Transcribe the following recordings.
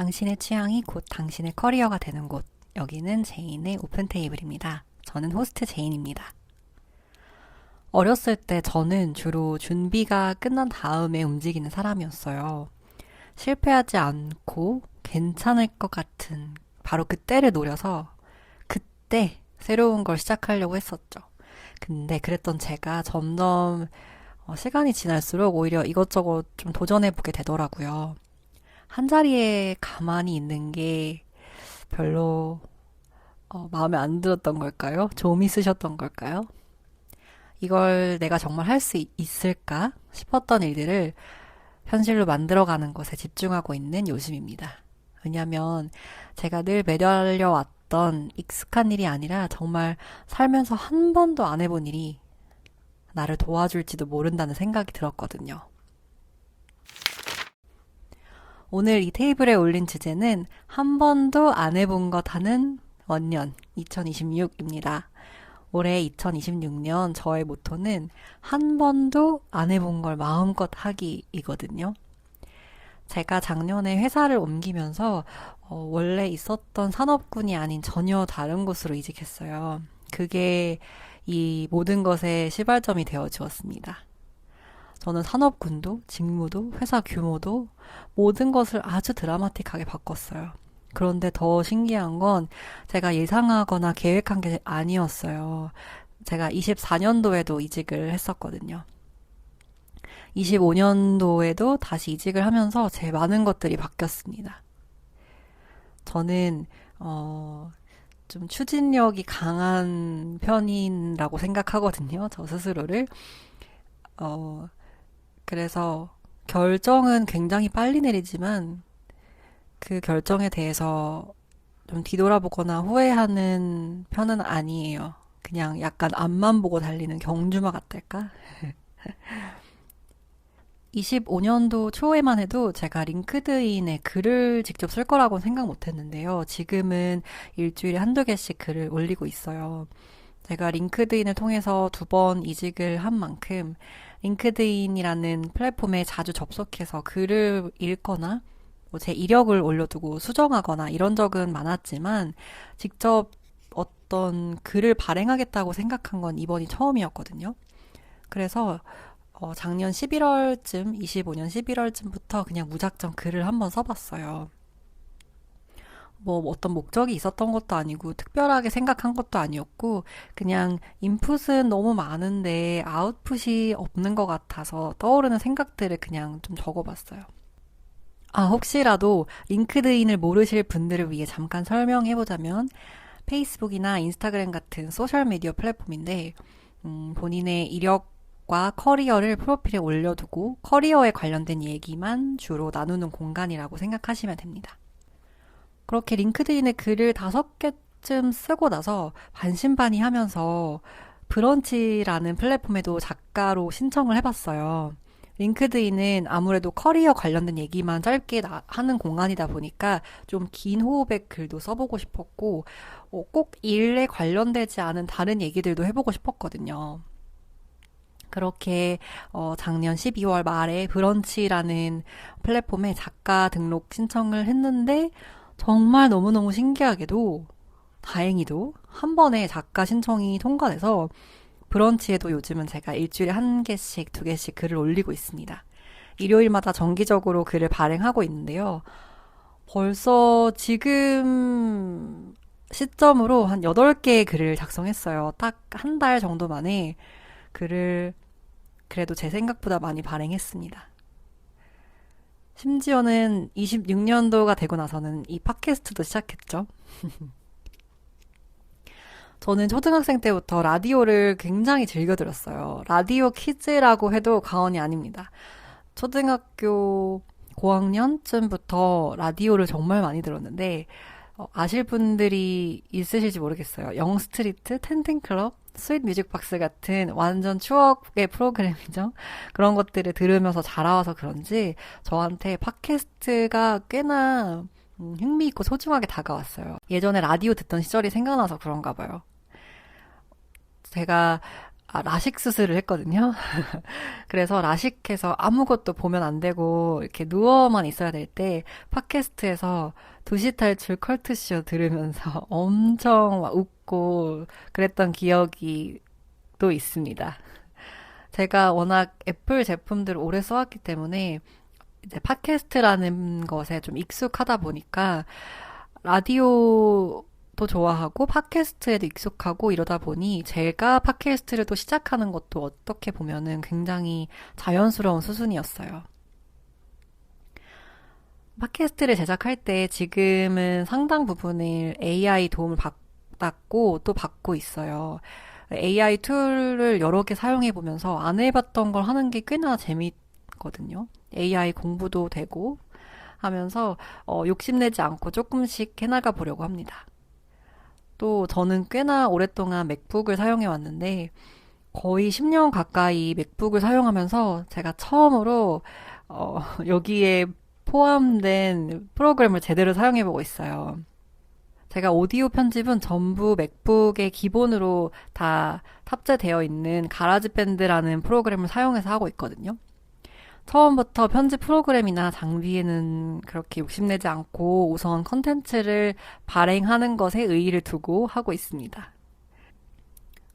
당신의 취향이 곧 당신의 커리어가 되는 곳. 여기는 제인의 오픈 테이블입니다. 저는 호스트 제인입니다. 어렸을 때 저는 주로 준비가 끝난 다음에 움직이는 사람이었어요. 실패하지 않고 괜찮을 것 같은 바로 그때를 노려서 그때 새로운 걸 시작하려고 했었죠. 근데 그랬던 제가 점점 시간이 지날수록 오히려 이것저것 좀 도전해보게 되더라고요. 한 자리에 가만히 있는 게 별로 마음에 안 들었던 걸까요? 좀 있으셨던 걸까요? 이걸 내가 정말 할 수 있을까 싶었던 일들을 현실로 만들어가는 것에 집중하고 있는 요즘입니다. 왜냐하면 제가 늘 매달려 왔던 익숙한 일이 아니라 정말 살면서 한 번도 안 해본 일이 나를 도와줄지도 모른다는 생각이 들었거든요. 오늘 이 테이블에 올린 주제는 한 번도 안 해본 것 하는 원년 2026입니다. 올해 2026년 저의 모토는 한 번도 안 해본 걸 마음껏 하기이거든요. 제가 작년에 회사를 옮기면서 원래 있었던 산업군이 아닌 전혀 다른 곳으로 이직했어요. 그게 이 모든 것의 시발점이 되어 주었습니다. 저는 산업군도, 직무도, 회사 규모도 모든 것을 아주 드라마틱하게 바꿨어요. 그런데 더 신기한 건 제가 예상하거나 계획한 게 아니었어요. 제가 24년도에도 이직을 했었거든요. 25년도에도 다시 이직을 하면서 제 많은 것들이 바뀌었습니다. 저는 좀 추진력이 강한 편이라고 생각하거든요. 저 스스로를. 그래서 결정은 굉장히 빨리 내리지만 그 결정에 대해서 좀 뒤돌아보거나 후회하는 편은 아니에요. 그냥 약간 앞만 보고 달리는 경주마 같달까? 25년도 초에만 해도 제가 링크드인에 글을 직접 쓸 거라고는 생각 못 했는데요. 지금은 일주일에 한두 개씩 글을 올리고 있어요. 제가 링크드인을 통해서 2번 이직을 한 만큼 링크드인이라는 플랫폼에 자주 접속해서 글을 읽거나 제 이력을 올려두고 수정하거나 이런 적은 많았지만 직접 어떤 글을 발행하겠다고 생각한 건 이번이 처음이었거든요. 그래서 작년 11월쯤, 25년 11월쯤부터 그냥 무작정 글을 한번 써봤어요. 뭐 어떤 목적이 있었던 것도 아니고 특별하게 생각한 것도 아니었고 그냥 인풋은 너무 많은데 아웃풋이 없는 것 같아서 떠오르는 생각들을 그냥 좀 적어봤어요. 혹시라도 링크드인을 모르실 분들을 위해 잠깐 설명해보자면 페이스북이나 인스타그램 같은 소셜미디어 플랫폼인데 본인의 이력과 커리어를 프로필에 올려두고 커리어에 관련된 얘기만 주로 나누는 공간이라고 생각하시면 됩니다. 그렇게 링크드인에 글을 5개쯤 쓰고 나서 반신반의하면서 브런치라는 플랫폼에도 작가로 신청을 해봤어요. 링크드인은 아무래도 커리어 관련된 얘기만 짧게 하는 공간이다 보니까 좀 긴 호흡의 글도 써보고 싶었고 꼭 일에 관련되지 않은 다른 얘기들도 해보고 싶었거든요. 그렇게 작년 12월 말에 브런치라는 플랫폼에 작가 등록 신청을 했는데 정말 너무너무 신기하게도 다행히도 한 번에 작가 신청이 통과돼서 브런치에도 요즘은 제가 일주일에 1개씩, 2개씩 글을 올리고 있습니다. 일요일마다 정기적으로 글을 발행하고 있는데요. 벌써 지금 시점으로 한 8개의 글을 작성했어요. 딱 한 달 정도 만에 글을 그래도 제 생각보다 많이 발행했습니다. 심지어는 26년도가 되고 나서는 이 팟캐스트도 시작했죠. 저는 초등학생 때부터 라디오를 굉장히 즐겨 들었어요. 라디오 키즈라고 해도 과언이 아닙니다. 초등학교 고학년쯤부터 라디오를 정말 많이 들었는데 아실 분들이 있으실지 모르겠어요. 영스트리트, 텐텐클럽, 스윗 뮤직박스 같은 완전 추억의 프로그램이죠. 그런 것들을 들으면서 자라와서 그런지 저한테 팟캐스트가 꽤나 흥미있고 소중하게 다가왔어요. 예전에 라디오 듣던 시절이 생각나서 그런가 봐요. 제가 라식 수술을 했거든요. 그래서 라식해서 아무것도 보면 안 되고 이렇게 누워만 있어야 될 때 팟캐스트에서 두시 탈출 컬투쇼 들으면서 엄청 막 웃고 그랬던 기억이 또 있습니다. 제가 워낙 애플 제품들을 오래 써왔기 때문에 이제 팟캐스트라는 것에 좀 익숙하다 보니까 라디오도 좋아하고 팟캐스트에도 익숙하고 이러다 보니 제가 팟캐스트를 또 시작하는 것도 어떻게 보면은 굉장히 자연스러운 수순이었어요. 팟캐스트를 제작할 때 지금은 상당 부분을 AI 도움을 받았고 또 받고 있어요. AI 툴을 여러 개 사용해 보면서 안 해봤던 걸 하는 게 꽤나 재밌거든요. AI 공부도 되고 하면서 욕심내지 않고 조금씩 해나가 보려고 합니다. 또 저는 꽤나 오랫동안 맥북을 사용해 왔는데 거의 10년 가까이 맥북을 사용하면서 제가 처음으로 여기에 포함된 프로그램을 제대로 사용해 보고 있어요. 제가 오디오 편집은 전부 맥북의 기본으로 다 탑재되어 있는 가라지밴드라는 프로그램을 사용해서 하고 있거든요. 처음부터 편집 프로그램이나 장비에는 그렇게 욕심내지 않고 우선 컨텐츠를 발행하는 것에 의의를 두고 하고 있습니다.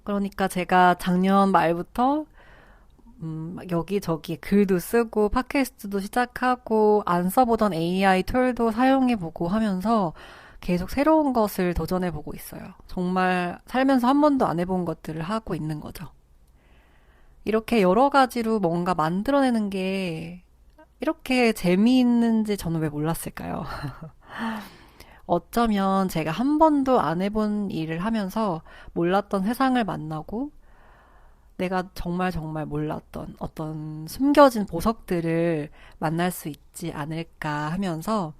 그러니까 제가 작년 말부터 여기저기 글도 쓰고 팟캐스트도 시작하고 안 써보던 AI 툴도 사용해보고 하면서 계속 새로운 것을 도전해보고 있어요. 정말 살면서 한 번도 안 해본 것들을 하고 있는 거죠. 이렇게 여러 가지로 뭔가 만들어내는 게 이렇게 재미있는지 저는 왜 몰랐을까요? 어쩌면 제가 한 번도 안 해본 일을 하면서 몰랐던 세상을 만나고 내가 정말 정말 몰랐던 어떤 숨겨진 보석들을 만날 수 있지 않을까 하면서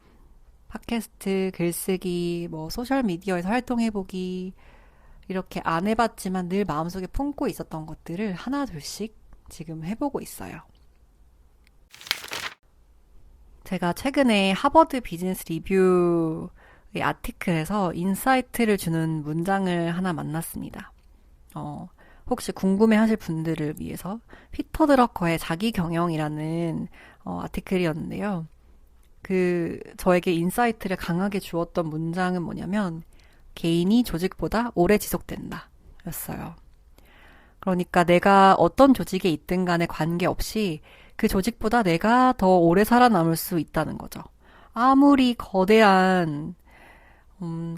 팟캐스트, 글쓰기, 뭐 소셜미디어에서 활동해보기 이렇게 안 해봤지만 늘 마음속에 품고 있었던 것들을 하나 둘씩 지금 해보고 있어요. 제가 최근에 하버드 비즈니스 리뷰의 아티클에서 인사이트를 주는 문장을 하나 만났습니다. 혹시 궁금해 하실 분들을 위해서 피터 드러커의 자기 경영이라는 아티클이었는데요. 저에게 인사이트를 강하게 주었던 문장은 뭐냐면 개인이 조직보다 오래 지속된다 였어요. 그러니까 내가 어떤 조직에 있든 간에 관계없이 그 조직보다 내가 더 오래 살아남을 수 있다는 거죠. 아무리 거대한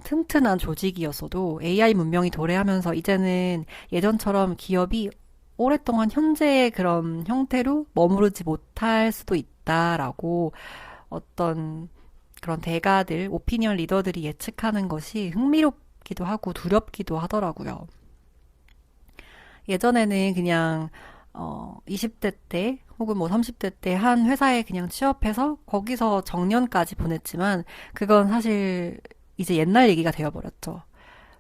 튼튼한 조직이었어도 AI 문명이 도래하면서 이제는 예전처럼 기업이 오랫동안 현재의 그런 형태로 머무르지 못할 수도 있다라고 어떤 그런 대가들, 오피니언 리더들이 예측하는 것이 흥미롭기도 하고 두렵기도 하더라고요. 예전에는 그냥 20대 때 혹은 뭐 30대 때 한 회사에 그냥 취업해서 거기서 정년까지 보냈지만 그건 사실 이제 옛날 얘기가 되어버렸죠.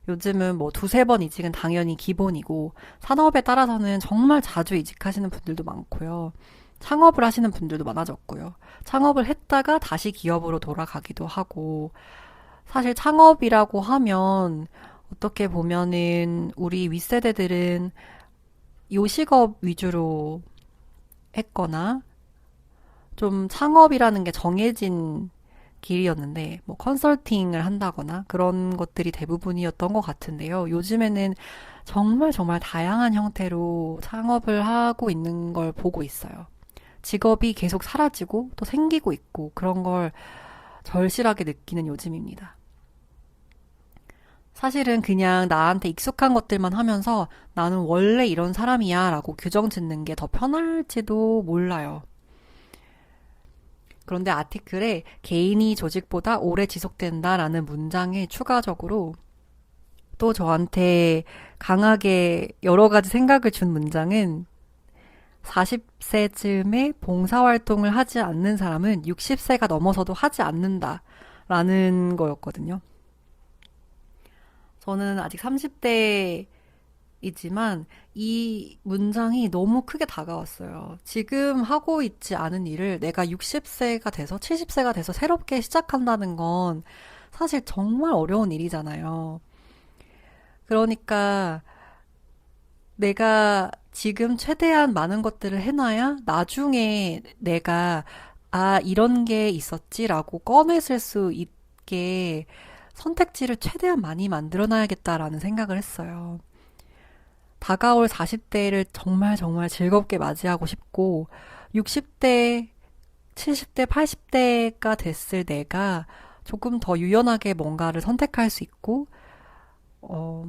요즘은 뭐 두세 번 이직은 당연히 기본이고 산업에 따라서는 정말 자주 이직하시는 분들도 많고요. 창업을 하시는 분들도 많아졌고요. 창업을 했다가 다시 기업으로 돌아가기도 하고 사실 창업이라고 하면 어떻게 보면은 우리 윗세대들은 요식업 위주로 했거나 좀 창업이라는 게 정해진 길이었는데 뭐 컨설팅을 한다거나 그런 것들이 대부분이었던 것 같은데요. 요즘에는 정말 정말 다양한 형태로 창업을 하고 있는 걸 보고 있어요. 직업이 계속 사라지고 또 생기고 있고 그런 걸 절실하게 느끼는 요즘입니다. 사실은 그냥 나한테 익숙한 것들만 하면서 나는 원래 이런 사람이야 라고 규정 짓는 게 더 편할지도 몰라요. 그런데 아티클에 개인이 조직보다 오래 지속된다라는 문장에 추가적으로 또 저한테 강하게 여러 가지 생각을 준 문장은 40세쯤에 봉사활동을 하지 않는 사람은 60세가 넘어서도 하지 않는다라는 거였거든요. 저는 아직 30대이지만 이 문장이 너무 크게 다가왔어요. 지금 하고 있지 않은 일을 내가 60세가 돼서 70세가 돼서 새롭게 시작한다는 건 사실 정말 어려운 일이잖아요. 그러니까 내가 지금 최대한 많은 것들을 해놔야 나중에 내가 이런 게 있었지라고 꺼냈을 수 있게 선택지를 최대한 많이 만들어놔야겠다라는 생각을 했어요. 다가올 40대를 정말 정말 즐겁게 맞이하고 싶고, 60대, 70대, 80대가 됐을 내가 조금 더 유연하게 뭔가를 선택할 수 있고, 어,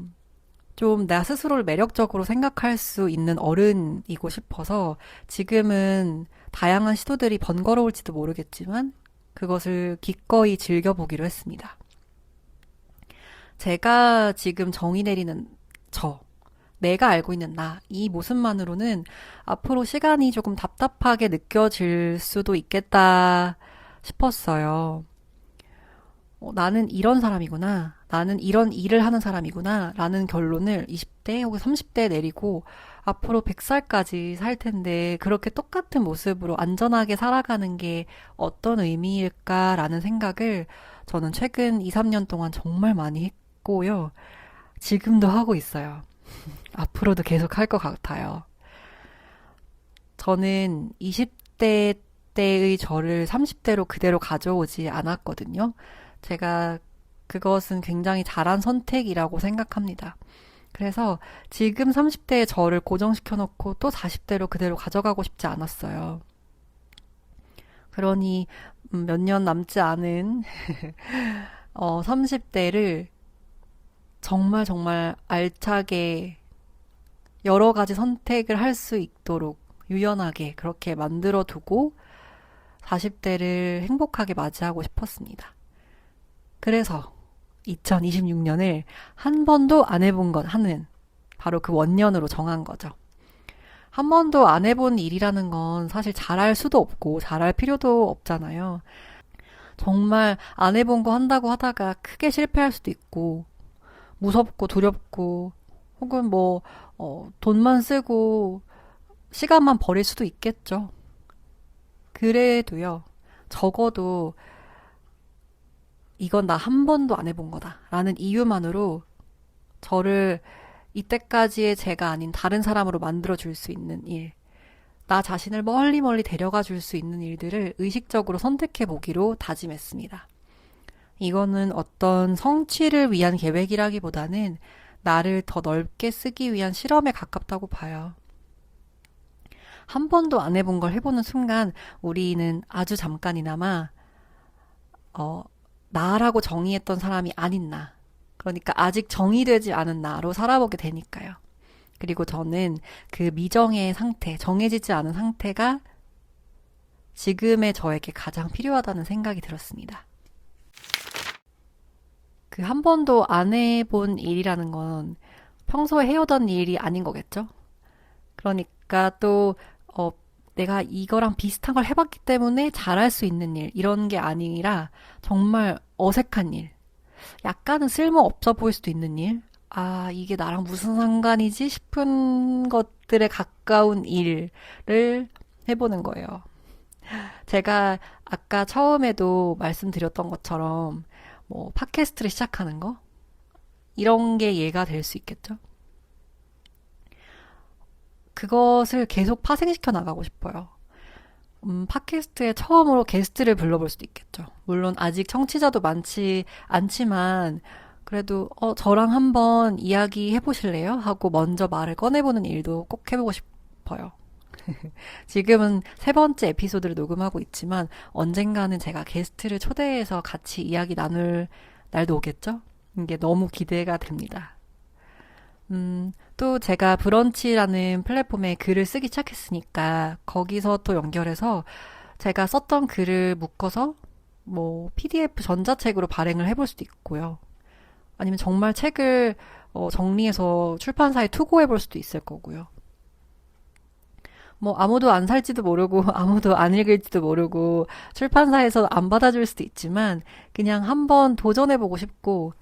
좀 나 스스로를 매력적으로 생각할 수 있는 어른이고 싶어서 지금은 다양한 시도들이 번거로울지도 모르겠지만 그것을 기꺼이 즐겨보기로 했습니다. 제가 지금 정의 내리는 저, 내가 알고 있는 나, 이 모습만으로는 앞으로 시간이 조금 답답하게 느껴질 수도 있겠다 싶었어요. 나는 이런 사람이구나. 나는 이런 일을 하는 사람이구나. 라는 결론을 20대 혹은 30대에 내리고 앞으로 100살까지 살 텐데 그렇게 똑같은 모습으로 안전하게 살아가는 게 어떤 의미일까라는 생각을 저는 최근 2, 3년 동안 정말 많이 했고요. 지금도 하고 있어요. 앞으로도 계속 할 것 같아요. 저는 20대 때의 저를 30대로 그대로 가져오지 않았거든요. 제가 그것은 굉장히 잘한 선택이라고 생각합니다. 그래서 지금 30대의 저를 고정시켜 놓고 또 40대로 그대로 가져가고 싶지 않았어요. 그러니 몇 년 남지 않은 30대를 정말 정말 알차게 여러 가지 선택을 할 수 있도록 유연하게 그렇게 만들어 두고 40대를 행복하게 맞이하고 싶었습니다. 그래서 2026년을 한 번도 안 해본 것 하는 바로 그 원년으로 정한 거죠. 한 번도 안 해본 일이라는 건 사실 잘할 수도 없고 잘할 필요도 없잖아요. 정말 안 해본 거 한다고 하다가 크게 실패할 수도 있고 무섭고 두렵고 혹은 돈만 쓰고 시간만 버릴 수도 있겠죠. 그래도요, 적어도 이건 나 한 번도 안 해본 거다 라는 이유만으로 저를 이때까지의 제가 아닌 다른 사람으로 만들어줄 수 있는 일, 나 자신을 멀리 멀리 데려가 줄 수 있는 일들을 의식적으로 선택해 보기로 다짐했습니다. 이거는 어떤 성취를 위한 계획이라기보다는 나를 더 넓게 쓰기 위한 실험에 가깝다고 봐요. 한 번도 안 해본 걸 해보는 순간 우리는 아주 잠깐이나마 어, 나라고 정의했던 사람이 아닌 나. 그러니까 아직 정의되지 않은 나로 살아보게 되니까요. 그리고 저는 그 미정의 상태, 정해지지 않은 상태가 지금의 저에게 가장 필요하다는 생각이 들었습니다. 그 한 번도 안 해본 일이라는 건 평소에 해오던 일이 아닌 거겠죠? 그러니까 또, 내가 이거랑 비슷한 걸 해봤기 때문에 잘할 수 있는 일, 이런 게 아니라 정말 어색한 일, 약간은 쓸모 없어 보일 수도 있는 일, 이게 나랑 무슨 상관이지 싶은 것들에 가까운 일을 해보는 거예요. 제가 아까 처음에도 말씀드렸던 것처럼 팟캐스트를 시작하는 거? 이런 게 예가 될 수 있겠죠? 그것을 계속 파생시켜 나가고 싶어요. 팟캐스트에 처음으로 게스트를 불러볼 수도 있겠죠. 물론 아직 청취자도 많지 않지만 그래도 저랑 한번 이야기 해보실래요? 하고 먼저 말을 꺼내보는 일도 꼭 해보고 싶어요. 지금은 세 번째 에피소드를 녹음하고 있지만 언젠가는 제가 게스트를 초대해서 같이 이야기 나눌 날도 오겠죠? 이게 너무 기대가 됩니다. 또 제가 브런치라는 플랫폼에 글을 쓰기 시작했으니까 거기서 또 연결해서 제가 썼던 글을 묶어서 PDF 전자책으로 발행을 해볼 수도 있고요. 아니면 정말 책을 정리해서 출판사에 투고해볼 수도 있을 거고요. 아무도 안 살지도 모르고 아무도 안 읽을지도 모르고 출판사에서 안 받아줄 수도 있지만 그냥 한번 도전해보고 싶고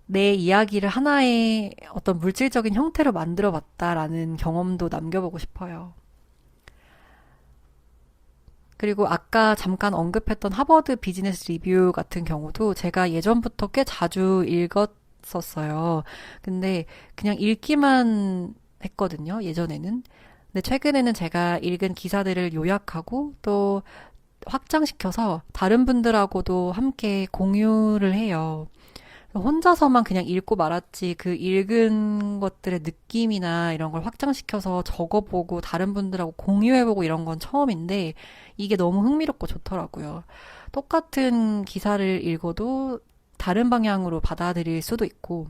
내 이야기를 하나의 어떤 물질적인 형태로 만들어 봤다라는 경험도 남겨보고 싶어요. 그리고 아까 잠깐 언급했던 하버드 비즈니스 리뷰 같은 경우도 제가 예전부터 꽤 자주 봤었어요. 근데 그냥 읽기만 했거든요, 예전에는. 근데 최근에는 제가 읽은 기사들을 요약하고 또 확장시켜서 다른 분들하고도 함께 공유를 해요. 혼자서만 그냥 읽고 말았지 그 읽은 것들의 느낌이나 이런 걸 확장시켜서 적어보고 다른 분들하고 공유해보고 이런 건 처음인데 이게 너무 흥미롭고 좋더라고요. 똑같은 기사를 읽어도 다른 방향으로 받아들일 수도 있고,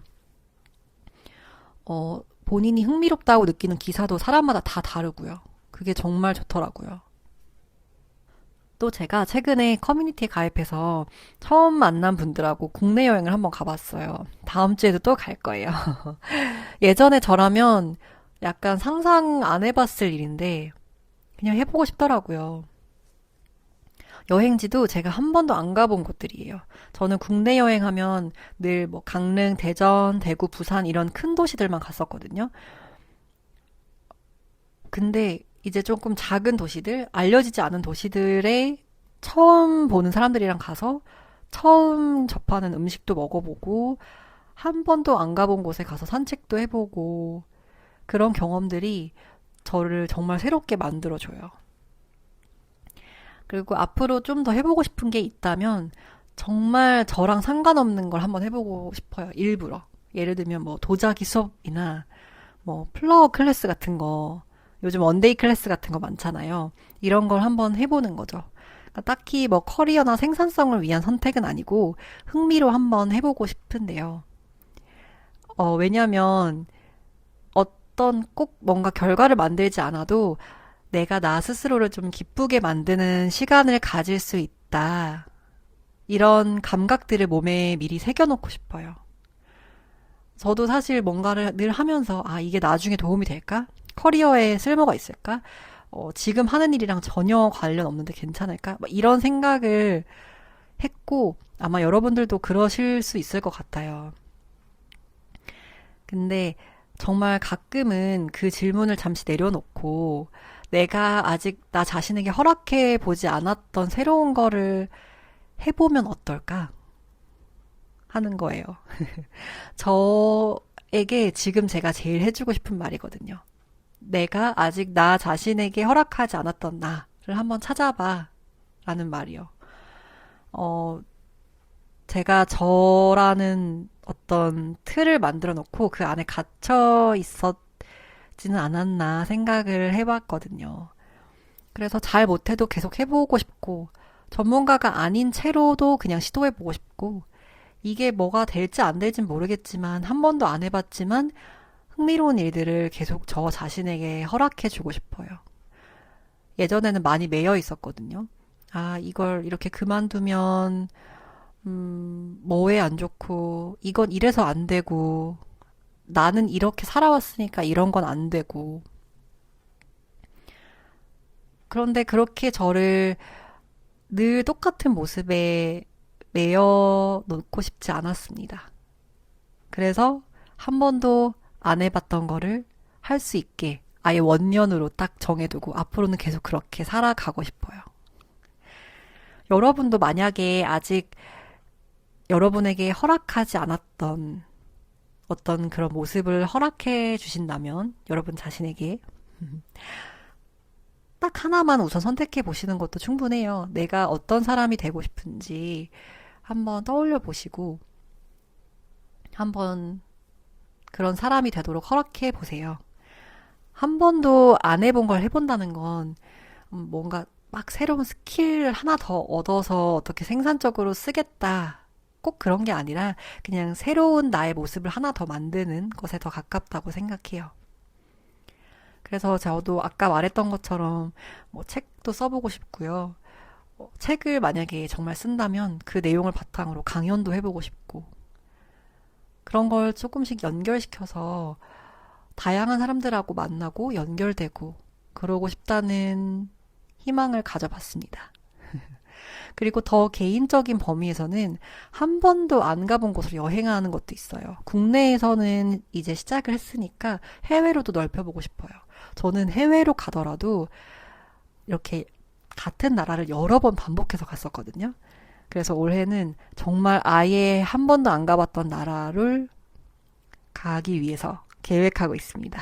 본인이 흥미롭다고 느끼는 기사도 사람마다 다 다르고요. 그게 정말 좋더라고요. 또 제가 최근에 커뮤니티에 가입해서 처음 만난 분들하고 국내 여행을 한번 가봤어요. 다음 주에도 또 갈 거예요. 예전에 저라면 약간 상상 안 해봤을 일인데 그냥 해보고 싶더라고요. 여행지도 제가 한 번도 안 가본 곳들이에요. 저는 국내 여행하면 늘 뭐 강릉, 대전, 대구, 부산 이런 큰 도시들만 갔었거든요. 근데 이제 조금 작은 도시들, 알려지지 않은 도시들에 처음 보는 사람들이랑 가서 처음 접하는 음식도 먹어보고 한 번도 안 가본 곳에 가서 산책도 해보고 그런 경험들이 저를 정말 새롭게 만들어줘요. 그리고 앞으로 좀 더 해보고 싶은 게 있다면 정말 저랑 상관없는 걸 한번 해보고 싶어요. 일부러. 예를 들면 뭐 도자기 수업이나 뭐 플라워 클래스 같은 거, 요즘 원데이 클래스 같은 거 많잖아요. 이런 걸 한번 해보는 거죠. 그러니까 딱히 뭐 커리어나 생산성을 위한 선택은 아니고 흥미로 한번 해보고 싶은데요. 왜냐면 어떤 꼭 뭔가 결과를 만들지 않아도 내가 나 스스로를 좀 기쁘게 만드는 시간을 가질 수 있다. 이런 감각들을 몸에 미리 새겨놓고 싶어요. 저도 사실 뭔가를 늘 하면서, 아, 이게 나중에 도움이 될까? 커리어에 쓸모가 있을까? 지금 하는 일이랑 전혀 관련 없는데 괜찮을까? 막 이런 생각을 했고, 아마 여러분들도 그러실 수 있을 것 같아요. 근데 정말 가끔은 그 질문을 잠시 내려놓고, 내가 아직 나 자신에게 허락해 보지 않았던 새로운 거를 해보면 어떨까 하는 거예요. 저에게 지금 제가 제일 해주고 싶은 말이거든요. 내가 아직 나 자신에게 허락하지 않았던 나를 한번 찾아봐 라는 말이요. 어, 제가 저라는 어떤 틀을 만들어 놓고 그 안에 갇혀 있었지는 않았나 생각을 해봤거든요. 그래서 잘 못해도 계속 해보고 싶고, 전문가가 아닌 채로도 그냥 시도해보고 싶고, 이게 뭐가 될지 안 될진 모르겠지만, 한 번도 안 해봤지만, 흥미로운 일들을 계속 저 자신에게 허락해주고 싶어요. 예전에는 많이 매여 있었거든요. 아, 이걸 이렇게 그만두면, 뭐에 안 좋고, 이건 이래서 안 되고, 나는 이렇게 살아왔으니까 이런 건 안 되고. 그런데 그렇게 저를 늘 똑같은 모습에 매여 놓고 싶지 않았습니다. 그래서 한 번도 안 해봤던 거를 할 수 있게 아예 원년으로 딱 정해두고 앞으로는 계속 그렇게 살아가고 싶어요. 여러분도 만약에 아직 여러분에게 허락하지 않았던 어떤 그런 모습을 허락해 주신다면 여러분 자신에게 딱 하나만 우선 선택해 보시는 것도 충분해요. 내가 어떤 사람이 되고 싶은지 한번 떠올려 보시고 한번 그런 사람이 되도록 허락해 보세요. 한 번도 안 해본 걸 해본다는 건 뭔가 막 새로운 스킬 하나 더 얻어서 어떻게 생산적으로 쓰겠다. 꼭 그런 게 아니라 그냥 새로운 나의 모습을 하나 더 만드는 것에 더 가깝다고 생각해요. 그래서 저도 아까 말했던 것처럼 뭐 책도 써보고 싶고요. 책을 만약에 정말 쓴다면 그 내용을 바탕으로 강연도 해보고 싶고 그런 걸 조금씩 연결시켜서 다양한 사람들하고 만나고 연결되고 그러고 싶다는 희망을 가져봤습니다. 그리고 더 개인적인 범위에서는 한 번도 안 가본 곳으로 여행하는 것도 있어요. 국내에서는 이제 시작을 했으니까 해외로도 넓혀보고 싶어요. 저는 해외로 가더라도 이렇게 같은 나라를 여러 번 반복해서 갔었거든요. 그래서 올해는 정말 아예 한 번도 안 가봤던 나라를 가기 위해서 계획하고 있습니다.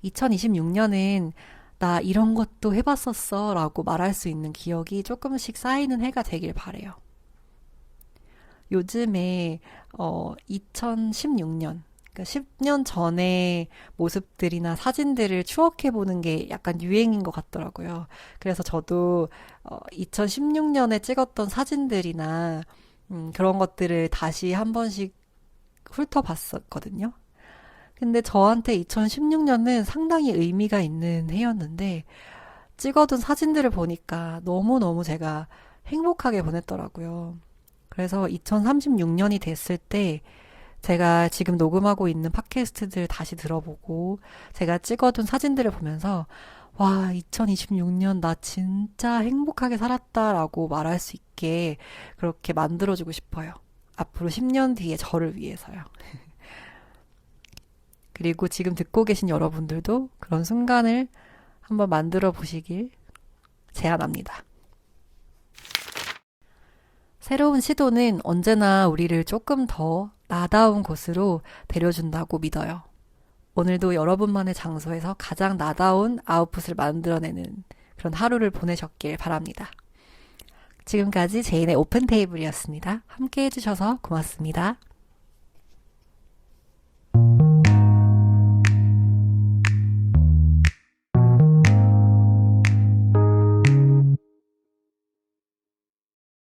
2026년은 나 이런 것도 해봤었어 라고 말할 수 있는 기억이 조금씩 쌓이는 해가 되길 바래요. 요즘에 2016년, 그러니까 10년 전의 모습들이나 사진들을 추억해보는 게 약간 유행인 것 같더라고요. 그래서 저도 2016년에 찍었던 사진들이나 그런 것들을 다시 한 번씩 훑어봤었거든요. 근데 저한테 2016년은 상당히 의미가 있는 해였는데 찍어둔 사진들을 보니까 너무너무 제가 행복하게 보냈더라고요. 그래서 2036년이 됐을 때 제가 지금 녹음하고 있는 팟캐스트들 다시 들어보고 제가 찍어둔 사진들을 보면서 와, 2026년 나 진짜 행복하게 살았다라고 말할 수 있게 그렇게 만들어주고 싶어요. 앞으로 10년 뒤에 저를 위해서요. 그리고 지금 듣고 계신 여러분들도 그런 순간을 한번 만들어 보시길 제안합니다. 새로운 시도는 언제나 우리를 조금 더 나다운 곳으로 데려준다고 믿어요. 오늘도 여러분만의 장소에서 가장 나다운 아웃풋을 만들어내는 그런 하루를 보내셨길 바랍니다. 지금까지 제인의 오픈 테이블이었습니다. 함께 해주셔서 고맙습니다.